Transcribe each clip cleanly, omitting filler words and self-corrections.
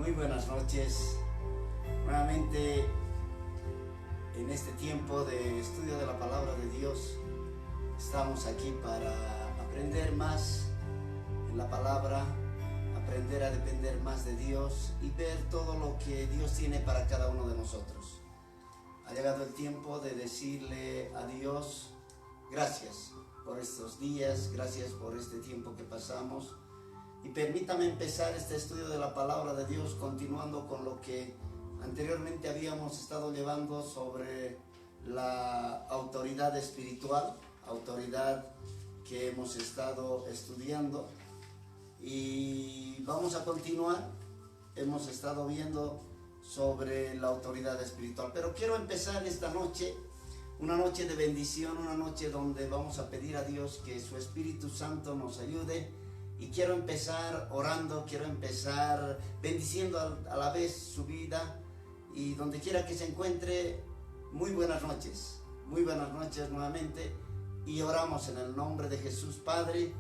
Muy buenas noches. Nuevamente en este tiempo de estudio de la palabra de Dios estamos aquí para aprender más en la palabra, aprender a depender más de Dios y ver todo lo que Dios tiene para cada uno de nosotros. Ha llegado el tiempo de decirle a Dios gracias por estos días, gracias por este tiempo que pasamos. Y permítame empezar este estudio de la palabra de Dios continuando con lo que anteriormente habíamos estado llevando sobre la autoridad espiritual, autoridad que hemos estado estudiando. Y vamos a continuar, hemos estado viendo sobre la autoridad espiritual. Pero quiero empezar esta noche, una noche de bendición, una noche donde vamos a pedir a Dios que su Espíritu Santo nos ayude. Y quiero empezar orando, quiero empezar bendiciendo a la vez su vida. Y donde quiera que se encuentre, muy buenas noches nuevamente. Y oramos en el nombre de Jesús. Padre,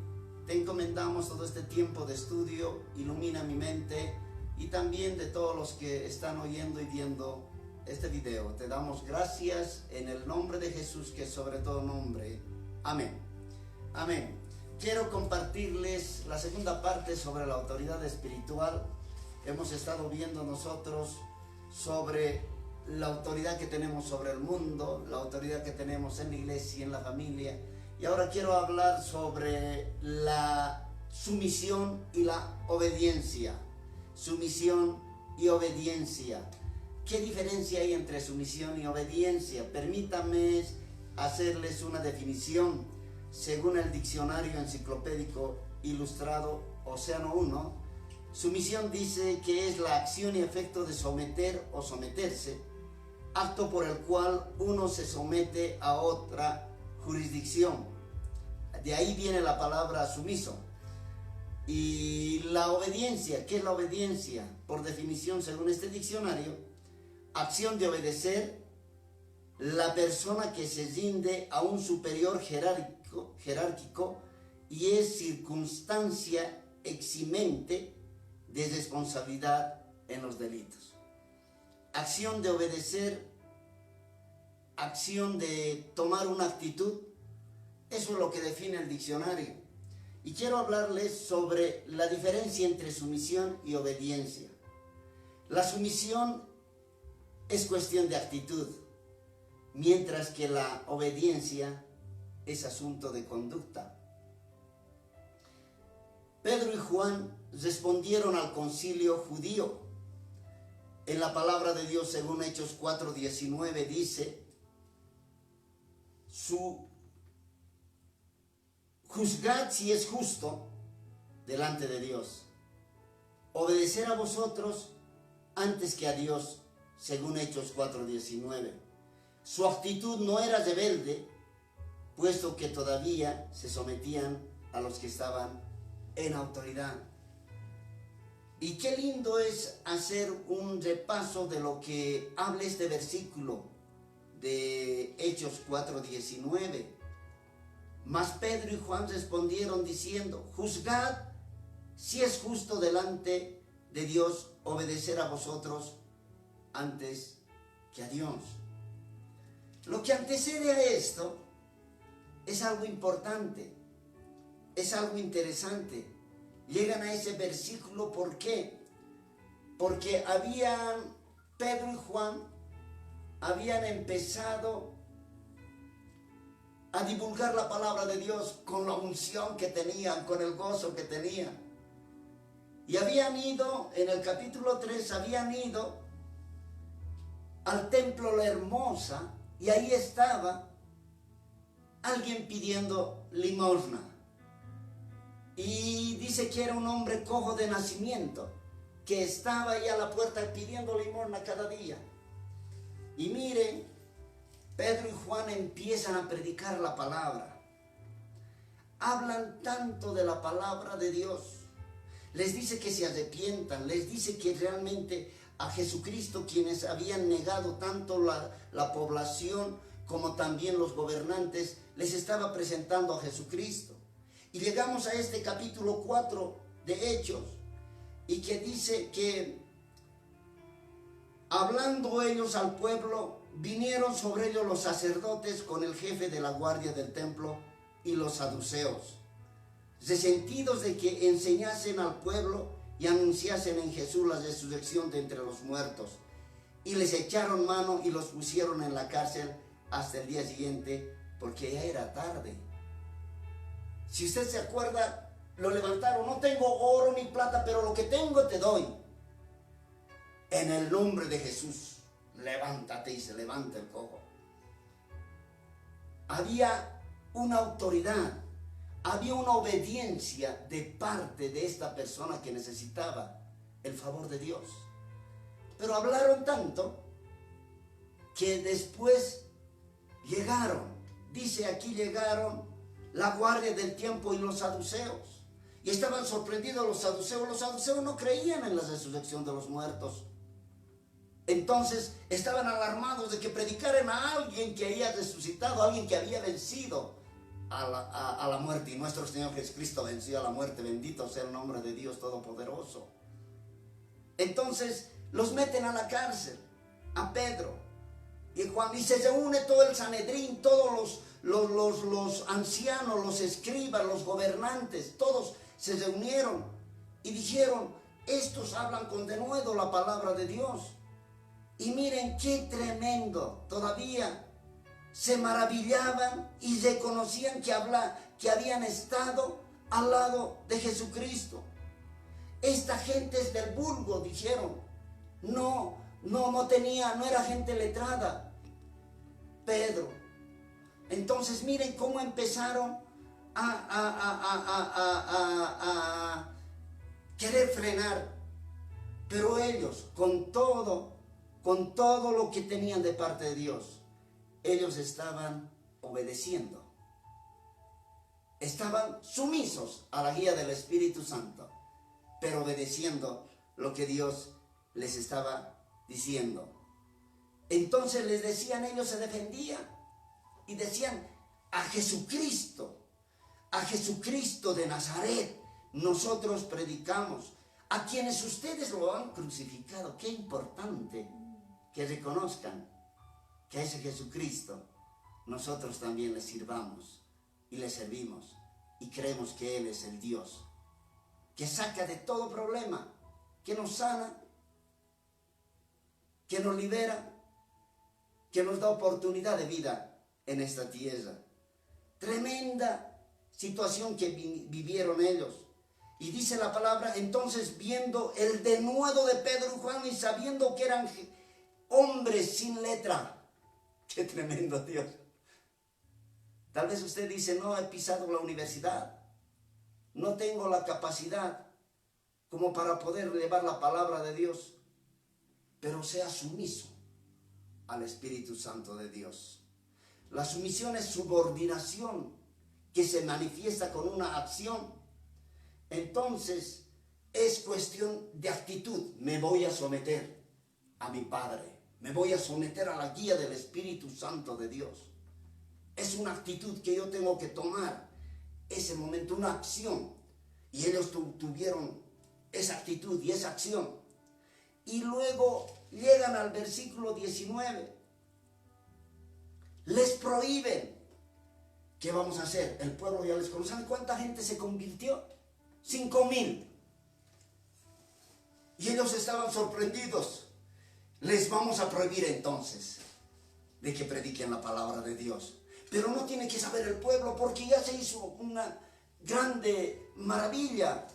te encomendamos todo este tiempo de estudio, ilumina mi mente y también de todos los que están oyendo y viendo este video. Te damos gracias en el nombre de Jesús, que es sobre todo nombre. Amén. Amén. Quiero compartirles la segunda parte sobre la autoridad espiritual. Hemos estado viendo nosotros sobre la autoridad que tenemos sobre el mundo, la autoridad que tenemos en la iglesia y en la familia. Y ahora quiero hablar sobre la sumisión y la obediencia. Sumisión y obediencia. ¿Qué diferencia hay entre sumisión y obediencia? Permítanme hacerles una definición. Según el diccionario enciclopédico ilustrado Océano 1, sumisión dice que es la acción y efecto de someter o someterse, acto por el cual uno se somete a otra jurisdicción. De ahí viene la palabra sumiso. Y la obediencia, ¿qué es la obediencia? Por definición, según este diccionario, acción de obedecer, la persona que se rinde a un superior jerárquico y es circunstancia eximente de responsabilidad en los delitos. Acción de obedecer, acción de tomar una actitud, eso es lo que define el diccionario. Y quiero hablarles sobre la diferencia entre sumisión y obediencia. La sumisión es cuestión de actitud, mientras que la obediencia es asunto de conducta. Pedro y Juan respondieron al concilio judío. En la palabra de Dios, según Hechos 4:19, dice: juzgad si es justo delante de Dios, obedecer a vosotros antes que a Dios, según Hechos 4:19. Su actitud no era rebelde, puesto que todavía se sometían a los que estaban en autoridad. Y qué lindo es hacer un repaso de lo que habla este versículo de Hechos 4:19. Mas Pedro y Juan respondieron diciendo: juzgad si es justo delante de Dios obedecer a vosotros antes que a Dios. Lo que antecede a esto es algo importante, es algo interesante. Llegan a ese versículo, ¿por qué? Porque Pedro y Juan habían empezado a divulgar la palabra de Dios con la unción que tenían, con el gozo que tenían. Y habían ido, en el capítulo 3, habían ido al templo La Hermosa, y ahí estaba alguien pidiendo limosna. Y dice que era un hombre cojo de nacimiento, que estaba ahí a la puerta pidiendo limosna cada día. Y miren, Pedro y Juan empiezan a predicar la palabra. Hablan tanto de la palabra de Dios. Les dice que se arrepientan, les dice que realmente a Jesucristo, quienes habían negado tanto la población como también los gobernantes, les estaba presentando a Jesucristo. Y llegamos a este capítulo 4 de Hechos, y que dice que Hablando ellos al pueblo, vinieron sobre ellos los sacerdotes con el jefe de la guardia del templo y los saduceos, resentidos de que enseñasen al pueblo y anunciasen en Jesús la resurrección de entre los muertos. Y les echaron mano y los pusieron en la cárcel hasta el día siguiente, porque ya era tarde. Si usted se acuerda, lo levantaron: no tengo oro ni plata, pero lo que tengo te doy. En el nombre de Jesús, levántate, y se levanta el cojo. Había una autoridad, había una obediencia de parte de esta persona que necesitaba el favor de Dios. Pero hablaron tanto que después llegaron, dice aquí, llegaron la guardia del tiempo y los saduceos. Y estaban sorprendidos los saduceos. Los saduceos no creían en la resurrección de los muertos. Entonces estaban alarmados de que predicaran a alguien que había resucitado, a alguien que había vencido a la muerte. Y nuestro Señor Jesucristo venció a la muerte. Bendito sea el nombre de Dios Todopoderoso. Entonces los meten a la cárcel, a Pedro y Juan, y se reúne todo el Sanedrín, todos los ancianos, los escribas, los gobernantes, todos se reunieron y dijeron: estos hablan con denuedo la palabra de Dios. Y miren qué tremendo, todavía se maravillaban y reconocían que habían estado al lado de Jesucristo. Esta gente es del vulgo, dijeron. No era gente letrada. Pedro. Entonces miren cómo empezaron a querer frenar. Pero ellos, con todo lo que tenían de parte de Dios, ellos estaban obedeciendo. Estaban sumisos a la guía del Espíritu Santo, pero obedeciendo lo que Dios les estaba diciendo. Entonces les decían, ellos se defendían y decían: a Jesucristo de Nazaret nosotros predicamos, a quienes ustedes lo han crucificado. Qué importante que reconozcan que a ese Jesucristo nosotros también le sirvamos y le servimos, y creemos que Él es el Dios que saca de todo problema, que nos sana, que nos libera, que nos da oportunidad de vida en esta tierra. Tremenda situación que vivieron ellos. Y dice la palabra: entonces, viendo el denuedo de Pedro y Juan, y sabiendo que eran hombres sin letra. Qué tremendo, Dios. Tal vez usted dice: no he pisado la universidad, no tengo la capacidad como para poder llevar la palabra de Dios. Pero sea sumiso al Espíritu Santo de Dios. La sumisión es subordinación que se manifiesta con una acción. Entonces es cuestión de actitud. Me voy a someter a mi Padre, me voy a someter a la guía del Espíritu Santo de Dios. Es una actitud que yo tengo que tomar, ese momento, una acción. Y ellos tuvieron esa actitud y esa acción. Y luego llegan al versículo 19. Les prohíben. ¿Qué vamos a hacer? El pueblo ya les conoce. ¿Saben cuánta gente se convirtió? 5,000. Y ellos estaban sorprendidos. Les vamos a prohibir entonces de que prediquen la palabra de Dios. Pero no tiene que saber el pueblo, porque ya se hizo una grande maravilla.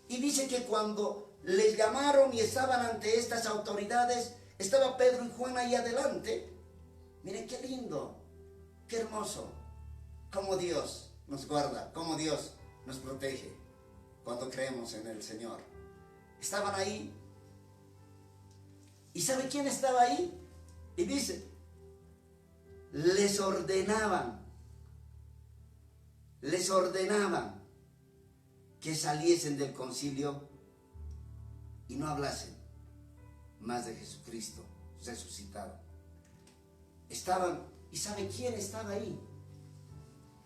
Y dice que cuando les llamaron y estaban ante estas autoridades, estaba Pedro y Juan ahí adelante. Miren qué lindo, qué hermoso, cómo Dios nos guarda, cómo Dios nos protege cuando creemos en el Señor. Estaban ahí. ¿Y sabe quién estaba ahí? Y dice: les ordenaban que saliesen del concilio y no hablasen más de Jesucristo resucitado. Estaban, ¿y sabe quién estaba ahí?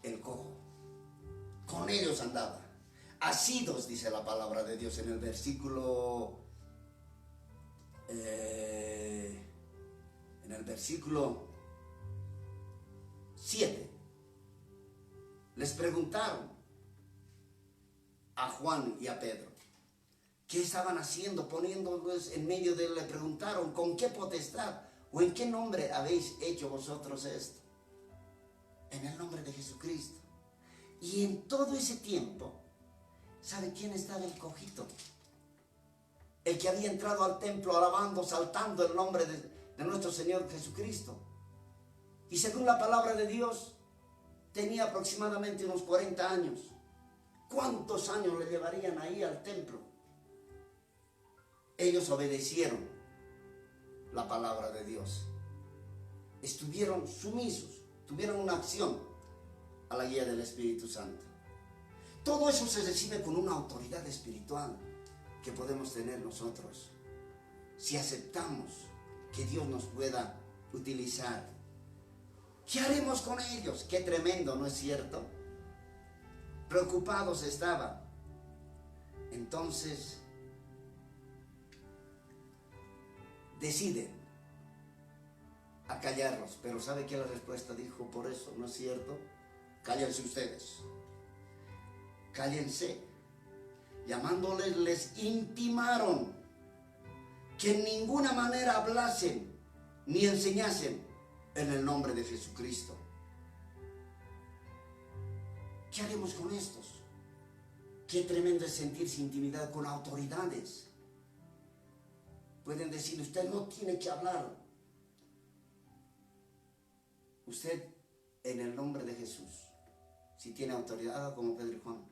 El cojo. Con ellos andaba. Asidos, dice la palabra de Dios en el versículo en el versículo 7, les preguntaron a Juan y a Pedro, ¿qué estaban haciendo? Poniéndolos en medio de él, le preguntaron, ¿con qué potestad o en qué nombre habéis hecho vosotros esto? En el nombre de Jesucristo. Y en todo ese tiempo, ¿sabe quién estaba el cojito? El que había entrado al templo alabando, saltando el nombre de nuestro Señor Jesucristo. Y según la palabra de Dios, tenía aproximadamente unos 40 años. ¿Cuántos años le llevarían ahí al templo? Ellos obedecieron la palabra de Dios. Estuvieron sumisos, tuvieron una acción a la guía del Espíritu Santo. Todo eso se recibe con una autoridad espiritual que podemos tener nosotros si aceptamos que Dios nos pueda utilizar. ¿Qué haremos con ellos? Qué tremendo, ¿no es cierto? Preocupados estaban. Entonces deciden acallarlos, pero ¿sabe qué la respuesta dijo? Por eso, ¿no es cierto? Cállense ustedes, cállense. Llamándoles, les intimaron que en ninguna manera hablasen ni enseñasen en el nombre de Jesucristo. ¿Qué haremos con estos? Qué tremendo es sentirse intimidad con autoridades. Pueden decir, usted no tiene que hablar. Usted, en el nombre de Jesús, si tiene autoridad, haga como Pedro y Juan.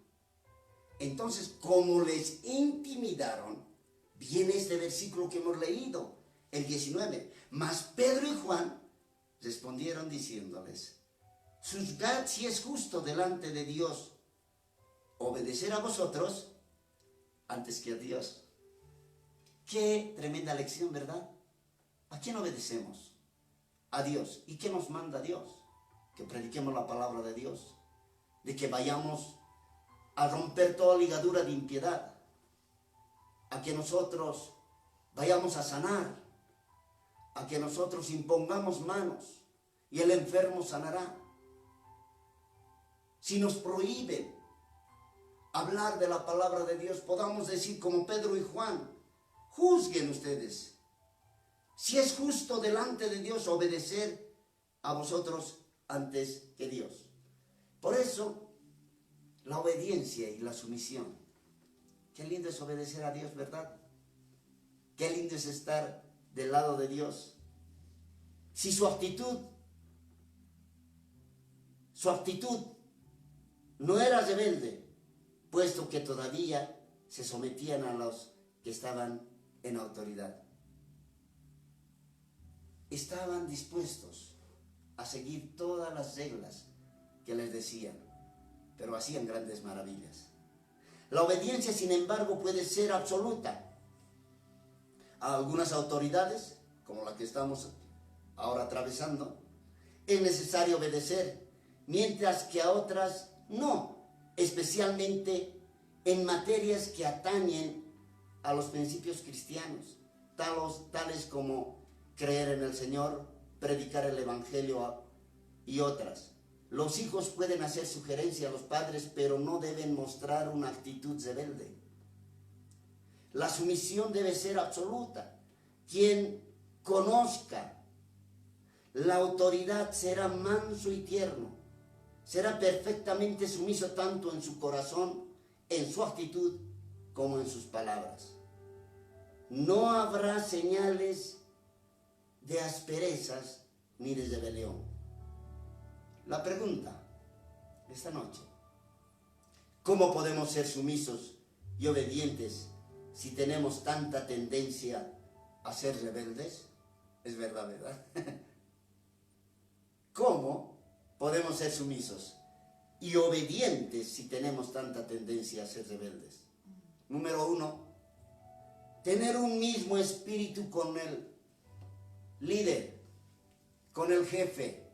Entonces, como les intimidaron, viene este versículo que hemos leído, el 19. Mas Pedro y Juan respondieron diciéndoles, juzgad si es justo delante de Dios obedecer a vosotros antes que a Dios. Qué tremenda lección, ¿verdad? ¿A quién obedecemos? A Dios. ¿Y qué nos manda Dios? Que prediquemos la palabra de Dios, de que vayamos a romper toda ligadura de impiedad, a que nosotros vayamos a sanar, a que nosotros impongamos manos y el enfermo sanará. Si nos prohíben hablar de la palabra de Dios, podamos decir como Pedro y Juan, juzguen ustedes si es justo delante de Dios obedecer a vosotros antes que Dios. Por eso, la obediencia y la sumisión. Qué lindo es obedecer a Dios, ¿verdad? Qué lindo es estar del lado de Dios. Si su actitud no era rebelde, puesto que todavía se sometían a los que estaban en autoridad. Estaban dispuestos a seguir todas las reglas que les decían, pero hacían grandes maravillas. La obediencia, sin embargo, puede ser absoluta. A algunas autoridades, como la que estamos ahora atravesando, es necesario obedecer, mientras que a otras no, especialmente en materias que atañen a los principios cristianos, tales como creer en el Señor, predicar el Evangelio y otras. Los hijos pueden hacer sugerencia a los padres, pero no deben mostrar una actitud rebelde. La sumisión debe ser absoluta. Quien conozca la autoridad será manso y tierno. Será perfectamente sumiso tanto en su corazón, en su actitud, como en sus palabras. No habrá señales de asperezas ni de rebelión. La pregunta esta noche: ¿cómo podemos ser sumisos y obedientes si tenemos tanta tendencia a ser rebeldes? Es verdad, ¿verdad? ¿Cómo podemos ser sumisos y obedientes si tenemos tanta tendencia a ser rebeldes? Número 1, tener un mismo espíritu con el líder, con el jefe.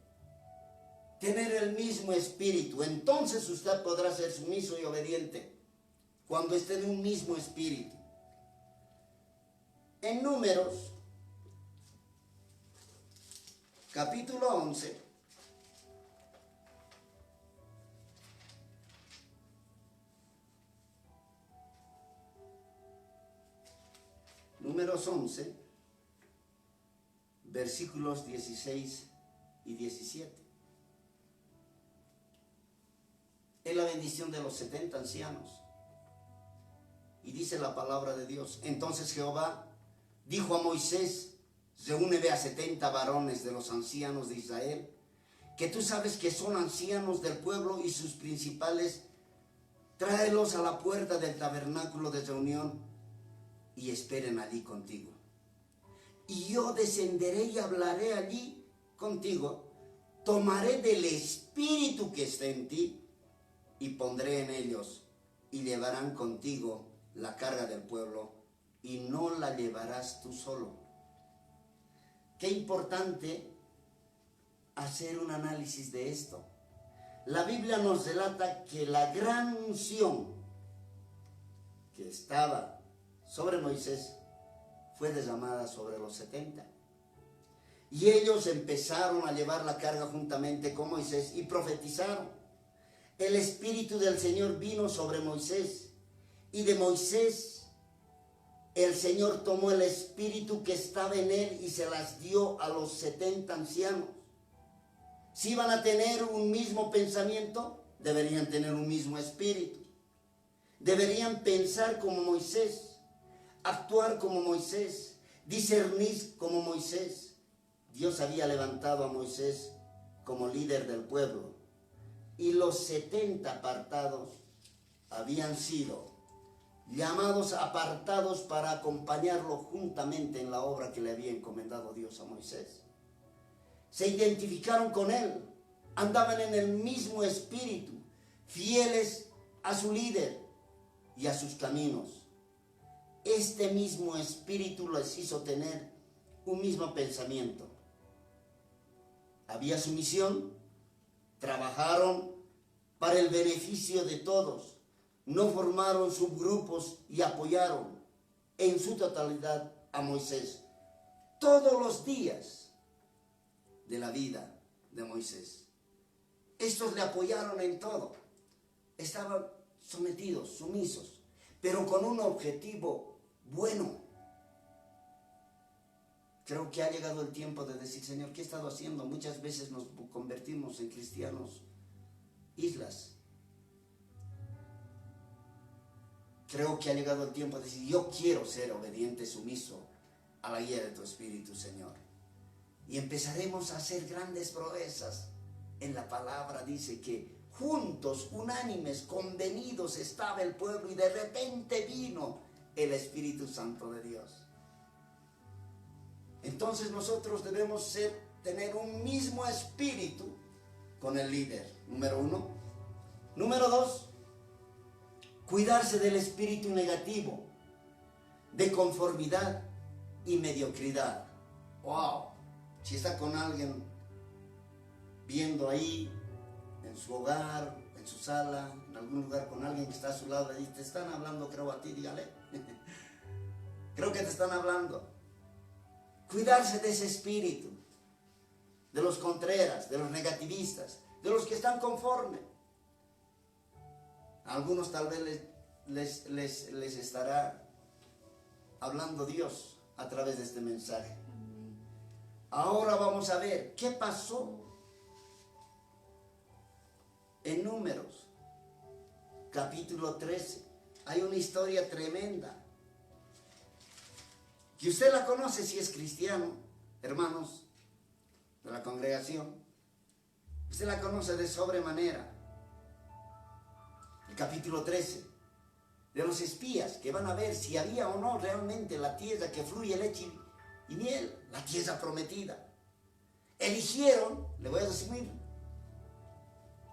Tener el mismo espíritu. Entonces usted podrá ser sumiso y obediente cuando esté en un mismo espíritu. En Números capítulo 11, Números 11, versículos 16 y 17. Es la bendición de los 70 ancianos. Y dice la palabra de Dios: entonces Jehová dijo a Moisés: reúneme a 70 varones de los ancianos de Israel, que tú sabes que son ancianos del pueblo, y sus principales, tráelos a la puerta del tabernáculo de reunión, y esperen allí contigo. Y yo descenderé y hablaré allí contigo, tomaré del espíritu que está en ti, y pondré en ellos, y llevarán contigo la carga del pueblo, y no la llevarás tú solo. Qué importante hacer un análisis de esto. La Biblia nos relata que la gran unción que estaba sobre Moisés fue derramada sobre los 70. Y ellos empezaron a llevar la carga juntamente con Moisés y profetizaron. El Espíritu del Señor vino sobre Moisés, y de Moisés el Señor tomó el espíritu que estaba en él y se las dio a los 70 ancianos. Si iban a tener un mismo pensamiento, deberían tener un mismo espíritu. Deberían pensar como Moisés, actuar como Moisés, discernir como Moisés. Dios había levantado a Moisés como líder del pueblo, y los 70 apartados habían sido llamados, apartados para acompañarlo juntamente en la obra que le había encomendado Dios a Moisés. Se identificaron con él, andaban en el mismo espíritu, fieles a su líder y a sus caminos. Este mismo espíritu les hizo tener un mismo pensamiento. Había sumisión, trabajaron para el beneficio de todos. No formaron subgrupos y apoyaron en su totalidad a Moisés todos los días de la vida de Moisés. Estos le apoyaron en todo. Estaban sometidos, sumisos, pero con un objetivo bueno. Creo que ha llegado el tiempo de decir: Señor, ¿qué he estado haciendo? Muchas veces nos convertimos en cristianos islas. Creo que ha llegado el tiempo de decir: yo quiero ser obediente, sumiso a la guía de tu Espíritu, Señor. Y empezaremos a hacer grandes proezas. En la palabra dice que juntos, unánimes, convenidos estaba el pueblo, y de repente vino el Espíritu Santo de Dios. Entonces nosotros debemos tener un mismo espíritu con el líder, número 1. Número 2, cuidarse del espíritu negativo, de conformidad y mediocridad. ¡Wow! Si está con alguien viendo ahí, en su hogar, en su sala, en algún lugar, con alguien que está a su lado, le dice: te están hablando, creo, a ti, dígale. Creo que te están hablando. Cuidarse de ese espíritu, de los contreras, de los negativistas, de los que están conformes. A algunos tal vez les estará hablando Dios a través de este mensaje. Ahora vamos a ver qué pasó en Números, capítulo 13. Hay una historia tremenda, que usted la conoce si es cristiano, hermanos de la congregación. Usted la conoce de sobremanera. El capítulo 13, de los espías que van a ver si había o no realmente la tierra que fluye leche y miel, la tierra prometida. Eligieron, le voy a resumir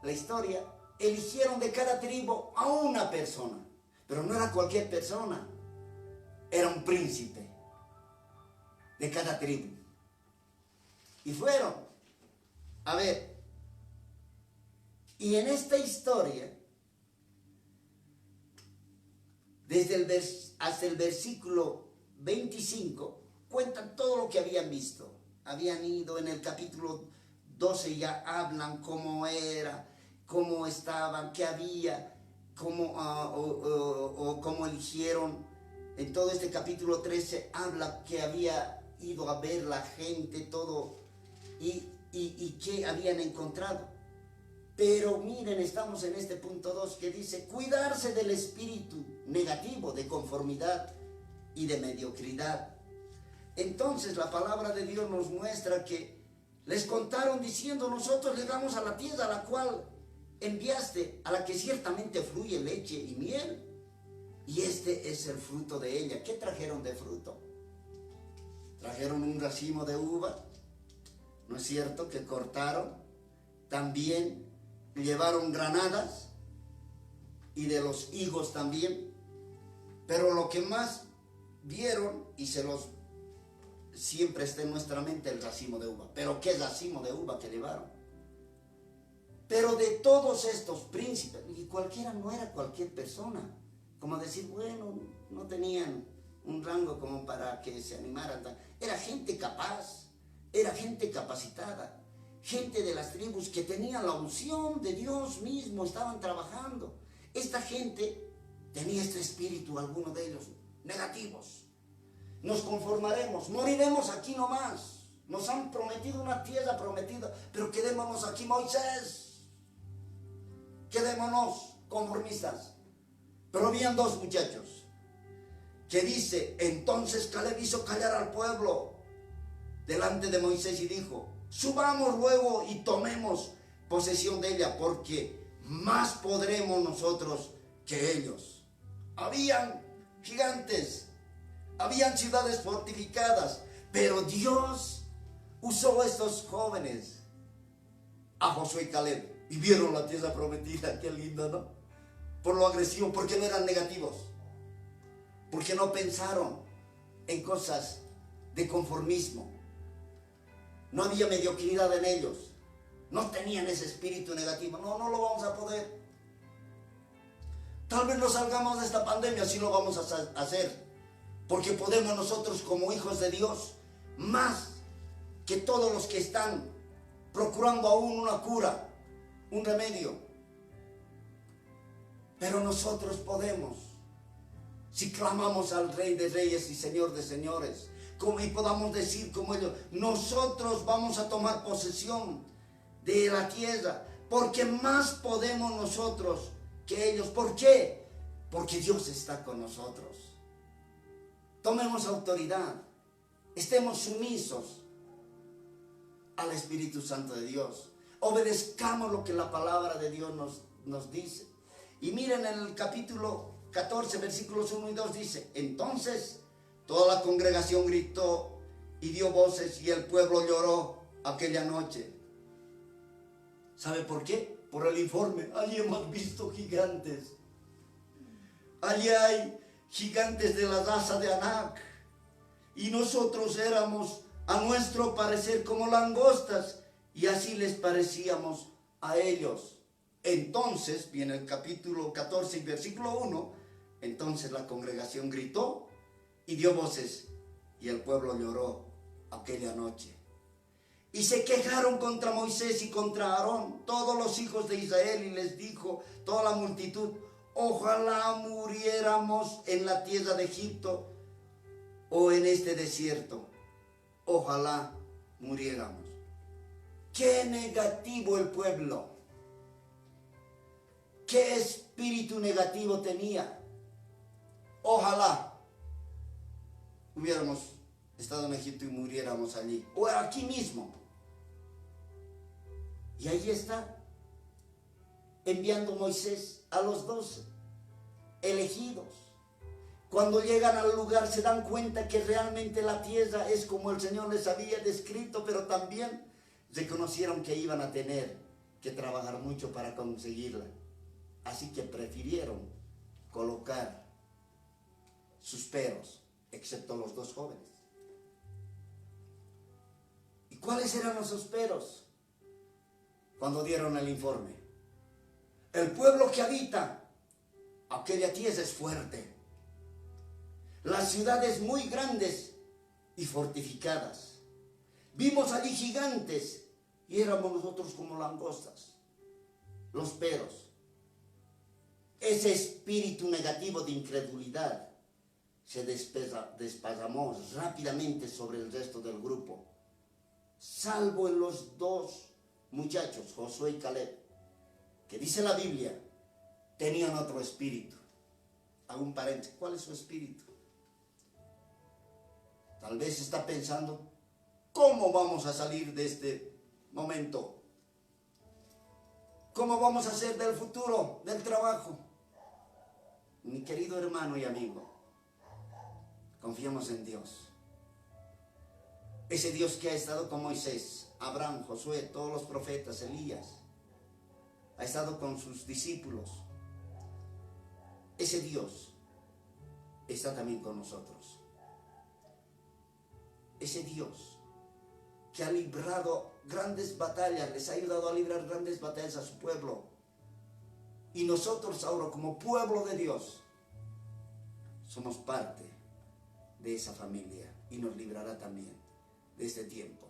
la historia, eligieron de cada tribu a una persona, pero no era cualquier persona, era un príncipe de cada tribu. Y fueron a ver, y en esta historia, hasta el versículo 25, cuentan todo lo que habían visto. habían ido. En el capítulo 12 ya hablan cómo era, cómo estaban, qué había, cómo, o cómo eligieron. En todo este capítulo 13 habla que había ido a ver la gente, todo, y qué habían encontrado. Pero miren, estamos en este punto 2 que dice, cuidarse del espíritu negativo, de conformidad y de mediocridad. Entonces la palabra de Dios nos muestra que les contaron diciendo, nosotros llegamos a la tierra a la cual enviaste, a la que ciertamente fluye leche y miel, y este es el fruto de ella. ¿Qué trajeron de fruto? Trajeron un racimo de uva, ¿no es cierto?, que cortaron. También llevaron granadas y de los higos también. Pero lo que más vieron, y siempre está en nuestra mente el racimo de uva. Pero ¿qué racimo de uva que llevaron? Pero de todos estos príncipes, y cualquiera, no era cualquier persona, como decir, bueno, no tenían un rango como para que se animaran. Era gente capaz, era gente capacitada, gente de las tribus que tenían la unción de Dios mismo, estaban trabajando. Esta gente tenía este espíritu, algunos de ellos, negativos. Nos conformaremos, moriremos aquí nomás. Nos han prometido una tierra prometida, pero quedémonos aquí, Moisés. Quedémonos conformistas. Pero habían dos muchachos que dice, entonces Caleb hizo callar al pueblo delante de Moisés y dijo, subamos luego y tomemos posesión de ella, porque más podremos nosotros que ellos. Habían gigantes, habían ciudades fortificadas, pero Dios usó a estos jóvenes, a Josué y Caleb, y vieron la tierra prometida. Qué lindo, ¿no? Por lo agresivo, porque no eran negativos, porque no pensaron en cosas de conformismo. No había mediocridad en ellos, no tenían ese espíritu negativo. No lo vamos a poder. Tal vez no salgamos de esta pandemia, sí lo vamos a hacer, porque podemos nosotros como hijos de Dios, más que todos los que están procurando aún una cura, un remedio. Pero nosotros podemos, si clamamos al Rey de Reyes y Señor de Señores, y podamos decir como ellos, nosotros vamos a tomar posesión de la tierra, porque más podemos nosotros que ellos. ¿Por qué? Porque Dios está con nosotros. Tomemos autoridad, estemos sumisos al Espíritu Santo de Dios, obedezcamos lo que la palabra de Dios nos dice. Y miren, en el capítulo 14, versículos 1 y 2 dice, entonces toda la congregación gritó y dio voces, y el pueblo lloró aquella noche. ¿Sabe por qué? Por el informe. Allí hemos visto gigantes. Allí hay gigantes de la raza de Anac, y nosotros éramos a nuestro parecer como langostas, y así les parecíamos a ellos. Entonces, viene el capítulo 14 y versículo 1, entonces la congregación gritó y dio voces, y el pueblo lloró aquella noche. Y se quejaron contra Moisés y contra Aarón todos los hijos de Israel, y les dijo toda la multitud, ojalá muriéramos en la tierra de Egipto o en este desierto. Ojalá muriéramos. Qué negativo el pueblo. Qué espíritu negativo tenía. Ojalá hubiéramos estado en Egipto y muriéramos allí, o aquí mismo. Y ahí está, enviando Moisés a los 12 elegidos. Cuando llegan al lugar se dan cuenta que realmente la tierra es como el Señor les había descrito, pero también reconocieron que iban a tener que trabajar mucho para conseguirla. Así que prefirieron colocar sus peros, excepto los dos jóvenes. ¿Y cuáles eran esos peros? Cuando dieron el informe. El pueblo que habita aquella tierra es fuerte. Las ciudades muy grandes y fortificadas. Vimos allí gigantes y éramos nosotros como langostas, los peros. Ese espíritu negativo de incredulidad se despedazó rápidamente sobre el resto del grupo, salvo en los dos muchachos, Josué y Caleb, que dice la Biblia, tenían otro espíritu. Hago un paréntesis, ¿cuál es su espíritu? Tal vez está pensando, ¿cómo vamos a salir de este momento? ¿Cómo vamos a hacer del futuro, del trabajo? Mi querido hermano y amigo, confiamos en Dios. Ese Dios que ha estado con Moisés, Abraham, Josué, todos los profetas, Elías, ha estado con sus discípulos. Ese Dios está también con nosotros. Ese Dios que ha librado grandes batallas, les ha ayudado a librar grandes batallas a su pueblo. Y nosotros ahora, como pueblo de Dios, somos parte de esa familia y nos librará también de este tiempo.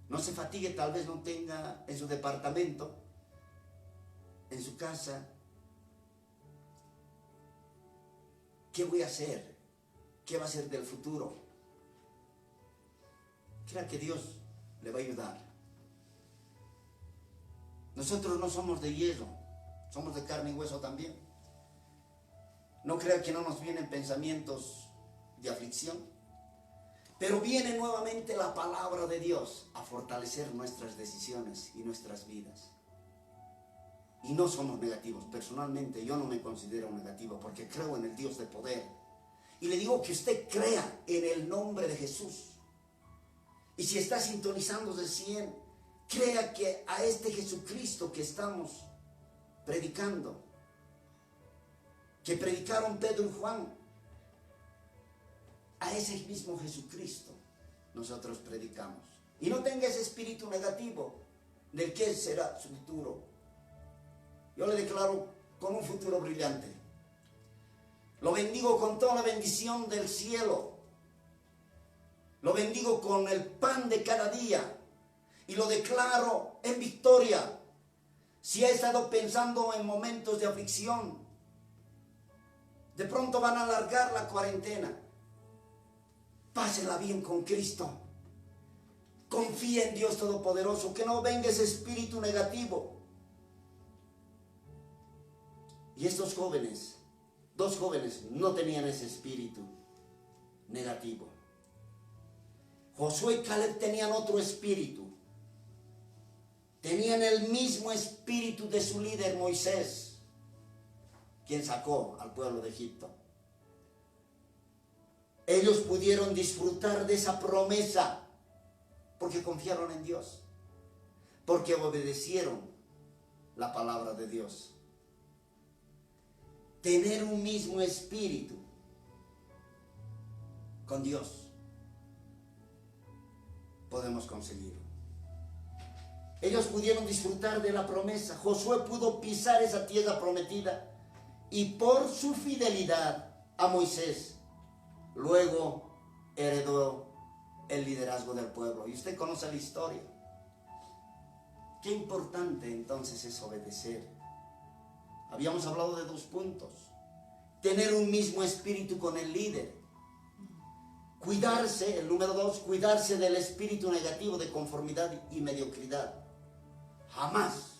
No se fatigue, tal vez no tenga en su departamento, en su casa, ¿qué voy a hacer? ¿Qué va a ser del futuro? Crea que Dios le va a ayudar. Nosotros no somos de hierro, somos de carne y hueso también. No crea que no nos vienen pensamientos de aflicción, pero viene nuevamente la palabra de Dios a fortalecer nuestras decisiones y nuestras vidas. Y no somos negativos. Personalmente yo no me considero negativo porque creo en el Dios de poder. Y le digo que usted crea en el nombre de Jesús. Y si está sintonizando recién, crea que a este Jesucristo que estamos predicando, que predicaron Pedro y Juan, a ese mismo Jesucristo nosotros predicamos. Y no tenga ese espíritu negativo del que será su futuro. Yo le declaro con un futuro brillante. Lo bendigo con toda la bendición del cielo. Lo bendigo con el pan de cada día. Y lo declaro en victoria. Si ha estado pensando en momentos de aflicción, de pronto van a alargar la cuarentena. Pásela bien con Cristo. Confía en Dios Todopoderoso. Que no venga ese espíritu negativo. Y estos jóvenes, dos jóvenes, no tenían ese espíritu negativo. Josué y Caleb tenían otro espíritu. Tenían el mismo espíritu de su líder Moisés, quien sacó al pueblo de Egipto. Ellos pudieron disfrutar de esa promesa porque confiaron en Dios, porque obedecieron la palabra de Dios. Tener un mismo espíritu con Dios podemos conseguirlo. Ellos pudieron disfrutar de la promesa. Josué pudo pisar esa tierra prometida y por su fidelidad a Moisés luego heredó el liderazgo del pueblo. Y usted conoce la historia. Qué importante entonces es obedecer. Habíamos hablado de 2 puntos. Tener un mismo espíritu con el líder. Cuidarse, el número 2, cuidarse del espíritu negativo de conformidad y mediocridad. Jamás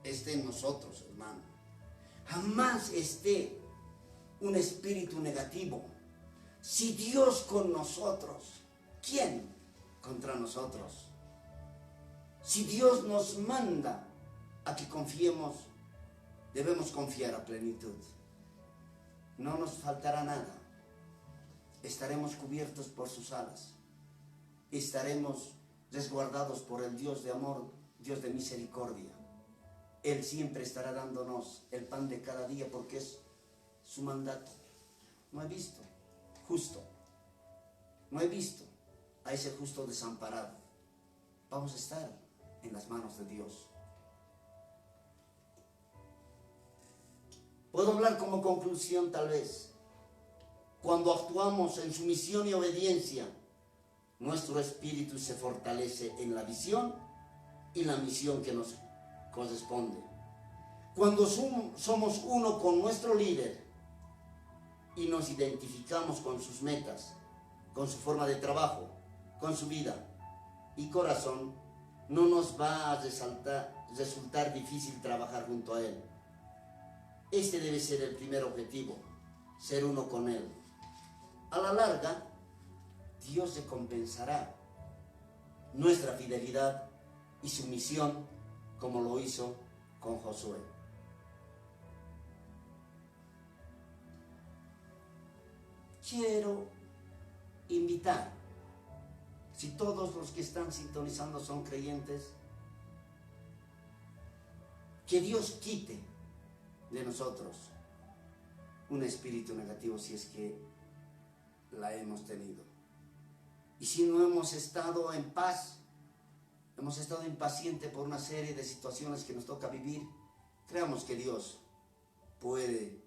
esté en nosotros, hermano. Jamás esté un espíritu negativo. Si Dios con nosotros, ¿quién contra nosotros? Si Dios nos manda a que confiemos, debemos confiar a plenitud. No nos faltará nada. Estaremos cubiertos por sus alas. Estaremos resguardados por el Dios de amor, Dios de misericordia. Él siempre estará dándonos el pan de cada día porque es su mandato. No he visto justo. No he visto a ese justo desamparado. Vamos a estar en las manos de Dios. Puedo hablar como conclusión tal vez. Cuando actuamos en sumisión y obediencia, nuestro espíritu se fortalece en la visión y la misión que nos corresponde. Cuando somos uno con nuestro líder y nos identificamos con sus metas, con su forma de trabajo, con su vida y corazón, no nos va a resultar difícil trabajar junto a Él. Este debe ser el primer objetivo, ser uno con Él. A la larga, Dios recompensará nuestra fidelidad y sumisión como lo hizo con Josué. Quiero invitar, si todos los que están sintonizando son creyentes, que Dios quite de nosotros un espíritu negativo si es que la hemos tenido. Y si no hemos estado en paz, hemos estado impacientes por una serie de situaciones que nos toca vivir, creamos que Dios puede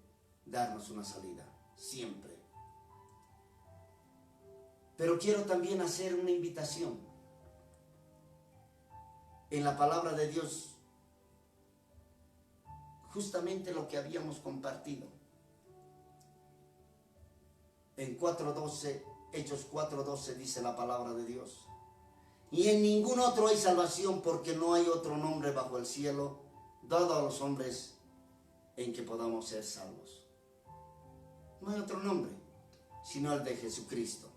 darnos una salida, siempre. Pero quiero también hacer una invitación. En la palabra de Dios, justamente lo que habíamos compartido. En 4:12, Hechos 4:12 dice la palabra de Dios. Y en ningún otro hay salvación, porque no hay otro nombre bajo el cielo dado a los hombres en que podamos ser salvos. No hay otro nombre, sino el de Jesucristo.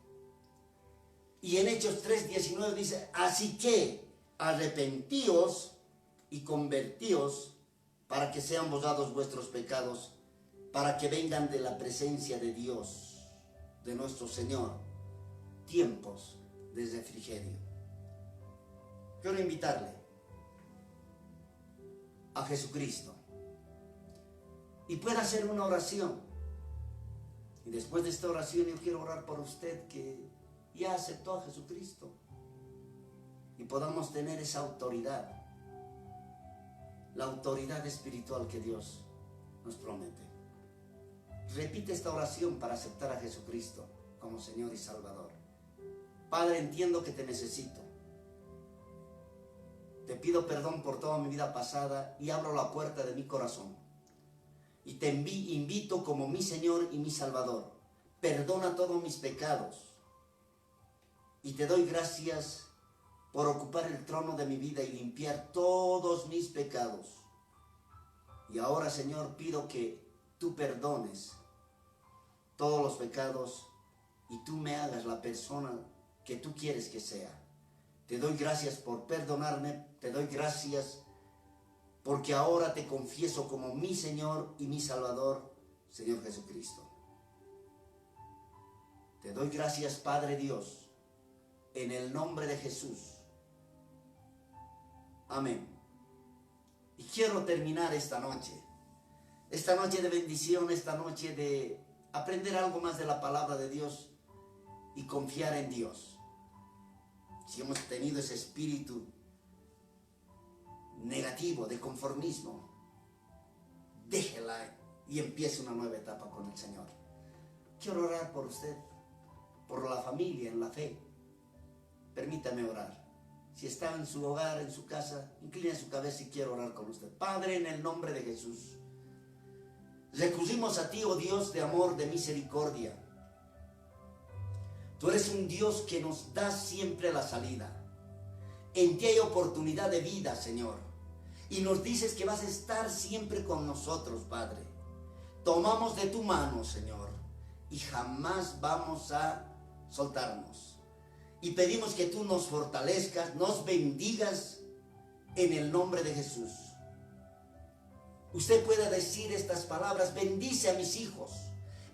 Y en Hechos 3:19 dice, así que arrepentíos y convertíos para que sean borrados vuestros pecados, para que vengan de la presencia de Dios, de nuestro Señor, tiempos de refrigerio. Quiero invitarle a Jesucristo y pueda hacer una oración. Y después de esta oración yo quiero orar por usted que ya aceptó a Jesucristo y podamos tener esa autoridad, la autoridad espiritual que Dios nos promete. Repite esta oración para aceptar a Jesucristo como Señor y Salvador. Padre, entiendo que te necesito. Te pido perdón por toda mi vida pasada y abro la puerta de mi corazón. Y te invito como mi Señor y mi Salvador. Perdona todos mis pecados. Y te doy gracias por ocupar el trono de mi vida y limpiar todos mis pecados. Y ahora, Señor, pido que tú perdones todos los pecados y tú me hagas la persona que tú quieres que sea. Te doy gracias por perdonarme, te doy gracias porque ahora te confieso como mi Señor y mi Salvador, Señor Jesucristo. Te doy gracias, Padre Dios, en el nombre de Jesús. Amén. Y quiero terminar esta noche de bendición, esta noche de aprender algo más de la palabra de Dios y confiar en Dios. Si hemos tenido ese espíritu negativo de conformismo, déjela y empiece una nueva etapa con el Señor. Quiero orar por usted, por la familia, en la fe. Permítame orar. Si está en su hogar, en su casa, incline su cabeza y quiero orar con usted. Padre, en el nombre de Jesús, recurrimos a ti, oh Dios de amor, de misericordia. Tú eres un Dios que nos da siempre la salida. En ti hay oportunidad de vida, Señor. Y nos dices que vas a estar siempre con nosotros, Padre. Tomamos de tu mano, Señor, y jamás vamos a soltarnos. Y pedimos que tú nos fortalezcas, nos bendigas en el nombre de Jesús. Usted puede decir estas palabras: bendice a mis hijos,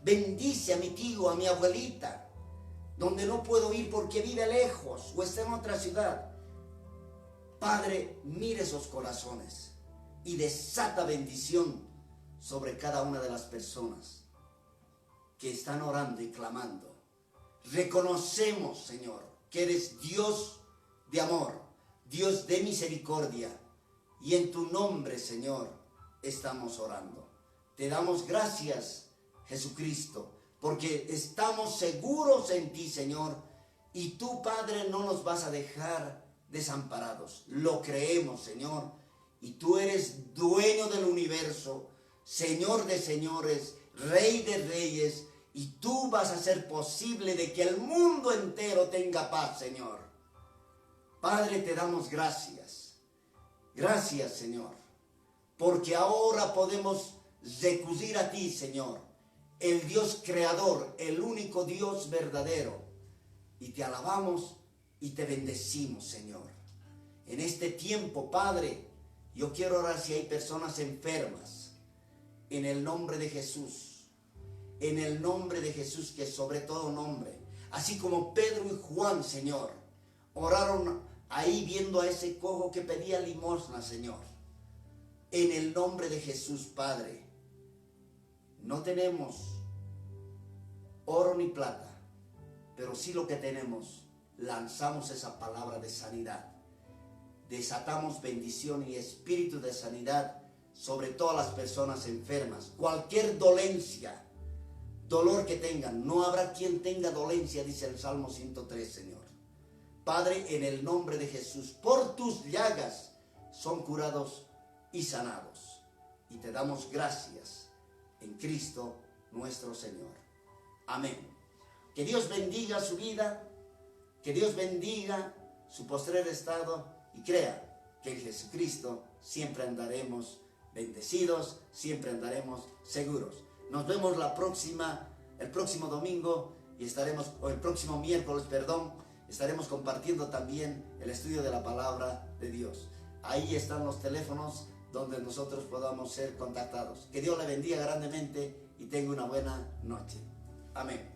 bendice a mi tío, a mi abuelita, donde no puedo ir porque vive lejos o está en otra ciudad. Padre, mire esos corazones y desata bendición sobre cada una de las personas que están orando y clamando. Reconocemos, Señor, que eres Dios de amor, Dios de misericordia, y en tu nombre, Señor, estamos orando. Te damos gracias, Jesucristo, porque estamos seguros en ti, Señor, Y tú, Padre, no nos vas a dejar desamparados. Lo creemos, Señor. Y tú eres dueño del universo, Señor de señores, Rey de reyes. Y tú vas a hacer posible de que el mundo entero tenga paz, Señor. Padre, te damos gracias. Gracias, Señor. Porque ahora podemos recurrir a ti, Señor, el Dios creador, el único Dios verdadero. Y te alabamos y te bendecimos, Señor. En este tiempo, Padre, yo quiero orar si hay personas enfermas. En el nombre de Jesús. En el nombre de Jesús, que es sobre todo nombre. Así como Pedro y Juan, Señor, oraron ahí viendo a ese cojo que pedía limosna, Señor. En el nombre de Jesús, Padre. No tenemos oro ni plata, pero sí lo que tenemos, lanzamos esa palabra de sanidad. Desatamos bendición y espíritu de sanidad sobre todas las personas enfermas. Cualquier dolencia, dolor que tengan, no habrá quien tenga dolencia, dice el Salmo 103, Señor. Padre, en el nombre de Jesús, por tus llagas son curados y sanados. Y te damos gracias en Cristo nuestro Señor. Amén. Que Dios bendiga su vida, que Dios bendiga su postrer estado y crea que en Jesucristo siempre andaremos bendecidos, siempre andaremos seguros. Nos vemos el próximo domingo y el próximo miércoles, estaremos compartiendo también el estudio de la palabra de Dios. Ahí están los teléfonos donde nosotros podamos ser contactados. Que Dios le bendiga grandemente y tenga una buena noche. Amén.